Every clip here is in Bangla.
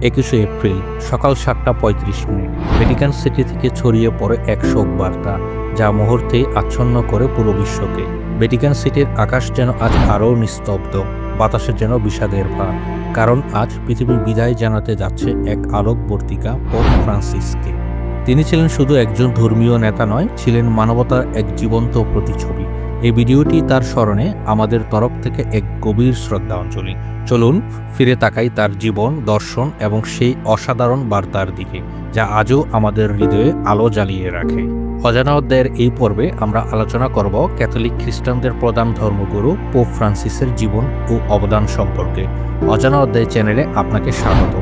21শে এপ্রিল সকাল 7:35 ভ্যাটিকান সিটি থেকে ছড়িয়ে পড়ে এক শোক বার্তা, যা মুহূর্তেই আচ্ছন্ন করে পুরো বিশ্বকে। ভ্যাটিকান সিটির আকাশ যেন আজ আরও নিস্তব্ধ, বাতাসে যেন বিষাদের ভার, কারণ আজ পৃথিবীর বিদায় জানাতে যাচ্ছে এক আলোকবর্তিকা পোপ ফ্রান্সিসকে। তিনি ছিলেন শুধু একজন ধর্মীয় নেতা নয়, ছিলেন মানবতার এক জীবন্ত প্রতিছবি। এই ভিডিওটি তার স্মরণে আমাদের তরফ থেকে এক গভীর শ্রদ্ধাঞ্জলি। চলুন ফিরে তাকাই তার জীবন, দর্শন এবং সেই অসাধারণ বার্তার দিকে, যা আজও আমাদের হৃদয়ে আলো জ্বালিয়ে রাখে। অজানা অধ্যায়ের এই পর্বে আমরা আলোচনা করব ক্যাথলিক খ্রিস্টানদের প্রধান ধর্মগুরু পোপ ফ্রান্সিসের জীবন ও অবদান সম্পর্কে। অজানা অধ্যায় চ্যানেলে আপনাকে স্বাগত।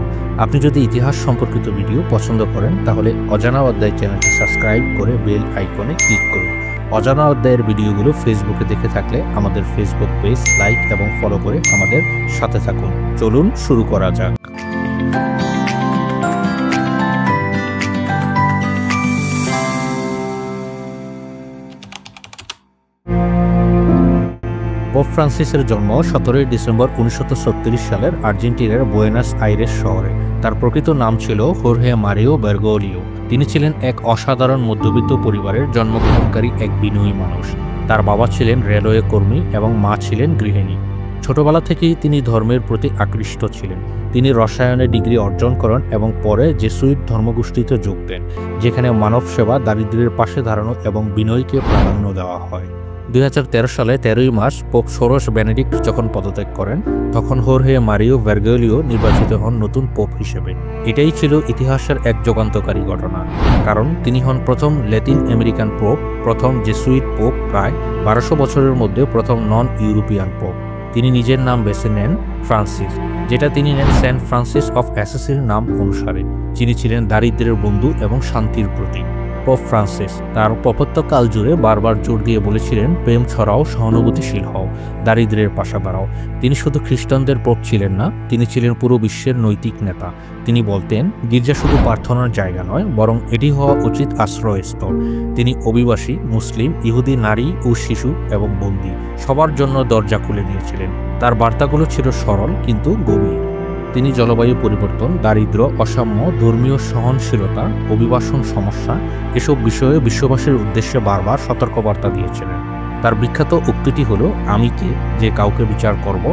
আপনি যদি ইতিহাস সম্পর্কিত ভিডিও পছন্দ করেন, তাহলে অজানা অধ্যায় চ্যানেলটি সাবস্ক্রাইব করে বেল আইকনে ক্লিক করুন। অজানা অধ্যায়ের ভিডিওগুলো ফেসবুকে দেখে থাকলে আমাদের ফেসবুক পেজ লাইক এবং ফলো করে আমাদের সাথে থাকুন। চলুন শুরু করা যাক। পোপ ফ্রান্সিসের জন্ম 17 ডিসেম্বর 1936 সালের আর্জেন্টিনার বুয়েনাস আইরেস শহরে। তার প্রকৃত নাম ছিল হোর্হে মারিও বেরগোলিও। তিনি ছিলেন এক অসাধারণ মধ্যবিত্ত পরিবারের জন্মগ্রহণকারী এক বিনয়ী মানুষ। তার বাবা ছিলেন রেলওয়ে কর্মী এবং মা ছিলেন গৃহিণী। ছোটবেলা থেকেই তিনি ধর্মের প্রতি আকৃষ্ট ছিলেন। তিনি রসায়নে ডিগ্রি অর্জন করেন এবং পরে জেসুইট ধর্মগোষ্ঠীতে যোগ দেন, যেখানে মানব সেবা, দারিদ্র্যের পাশে দাঁড়ানো এবং বিনয়কে প্রাধান্য দেওয়া হয়। 2013 সালে 13ই মার্চ পোপ ষোড়শ বেনেডিক্ট যখন পদত্যাগ করেন, তখন হোর্হে মারিও বেরগোলিও নির্বাচিত হন নতুন পোপ হিসেবে। এটাই ছিল ইতিহাসের এক যুগান্তকারী ঘটনা, কারণ তিনি হন প্রথম ল্যাটিন আমেরিকান পোপ, প্রথম জেসুইট পোপ, প্রায় 1200 বছরের মধ্যে প্রথম নন ইউরোপিয়ান পোপ। তিনি নিজের নাম বেছে নেন ফ্রান্সিস, যেটা তিনি নেন সেন্ট ফ্রান্সিস অফ অ্যাসিসির নাম অনুসারে, যিনি ছিলেন দারিদ্র্যের বন্ধু এবং শান্তির প্রতীক। পোপ ফ্রান্সিস তার প্রপত্তকাল জুড়ে বারবার জোর দিয়ে বলেছিলেন, প্রেম ছড়াও, সহানুভূতিশীল হও, দারিদ্র্যের পাশে দাঁড়াও। তিনি শুধু খ্রিস্টানদের পোপ ছিলেন না, তিনি ছিলেন পুরো বিশ্বের নৈতিক নেতা। তিনি বলতেন, গির্জা শুধু প্রার্থনার জায়গা নয়, বরং এটি হওয়া উচিত আশ্রয়স্থল। তিনি অভিবাসী, মুসলিম, ইহুদি, নারী ও শিশু এবং বন্দী সবার জন্য দরজা খুলে দিয়েছিলেন। তার বার্তাগুলো ছিল সরল কিন্তু গভীর। তিনি জলবায়ু পরিবর্তন, দারিদ্র্য, অসাম্য, ধর্মীয় সহনশীলতা, অভিবাসন সমস্যা এসব বিষয়ে বিশ্ববাসীর উদ্দেশ্যে বারবার সতর্কবার্তা দিয়েছিলেন। তার বিখ্যাত উক্তিটি হলো, আমি কে যে কাউকে বিচার করব,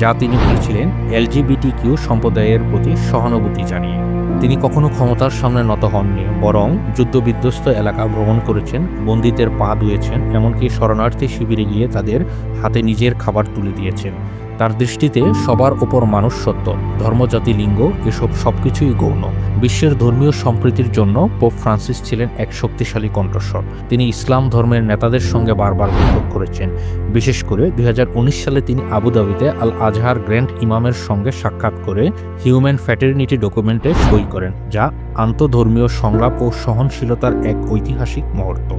যা তিনি বলেছিলেন LGBTQ সম্প্রদায়ের প্রতি সহানুভূতি জানিয়ে। তিনি কখনো ক্ষমতার সামনে নত হননি, বরং যুদ্ধবিধ্বস্ত এলাকা ভ্রমণ করেছেন, বন্দীদের পা ধুয়েছেন, এমনকি শরণার্থী শিবিরে গিয়ে তাদের হাতে নিজের খাবার তুলে দিয়েছেন। তার দৃষ্টিতে সবার ওপর মানুষ সত্য, ধর্মজাতি, লিঙ্গ এসব সবকিছুই গৌণ। বিশ্বের ধর্মীয় সম্প্রীতির জন্য পোপ ফ্রান্সিস ছিলেন এক শক্তিশালী কণ্ঠস্বর। তিনি ইসলাম ধর্মের নেতাদের সঙ্গে বারবার বৈঠক করেছেন। বিশেষ করে 2019 সালে তিনি আবুধাবিতে আল আজহার গ্র্যান্ড ইমামের সঙ্গে সাক্ষাৎ করে হিউম্যান ফ্র্যাটারনিটি ডকুমেন্টে সই করেন, যা আন্তঃধর্মীয় সংলাপ ও সহনশীলতার এক ঐতিহাসিক মুহূর্ত।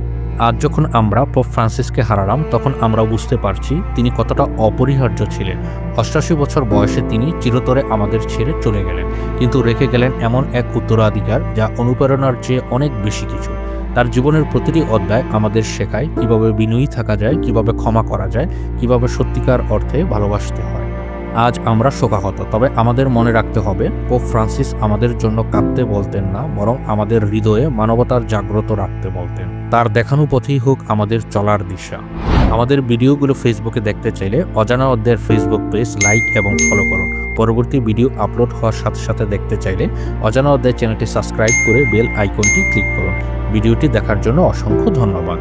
আজ যখন আমরা পোপ ফ্রান্সিসকে হারালাম, তখন আমরা বুঝতে পারছি তিনি কতটা অপরিহার্য ছিলেন। 88 বছর বয়সে তিনি চিরতরে আমাদের ছেড়ে চলে গেলেন, কিন্তু রেখে গেলেন এমন এক উত্তরাধিকার যা অনুপ্রেরণার চেয়ে অনেক বেশি কিছু। তার জীবনের প্রতিটি অধ্যায় আমাদের শেখায় কিভাবে বিনয়ী থাকা যায়, কিভাবে ক্ষমা করা যায়, কিভাবে সত্যিকার অর্থে ভালোবাসতে হয়। আজ আমরা শোকাহত, তবে আমাদের মনে রাখতে হবে, পোপ ফ্রান্সিস আমাদের জন্য কাঁদতে বলতেন না, বরং আমাদের হৃদয়ে মানবতার জাগ্রত রাখতে বলতেন। তার দেখানো পথেই হোক আমাদের চলার দিশা। আমাদের ভিডিওগুলো ফেসবুকে দেখতে চাইলে অজানা অধ্যায়ের ফেসবুক পেজ লাইক এবং ফলো করুন। পরবর্তী ভিডিও আপলোড হওয়ার সাথে সাথে দেখতে চাইলে অজানা অধ্যায় চ্যানেলটি সাবস্ক্রাইব করে বেল আইকনটি ক্লিক করুন। ভিডিওটি দেখার জন্য অসংখ্য ধন্যবাদ।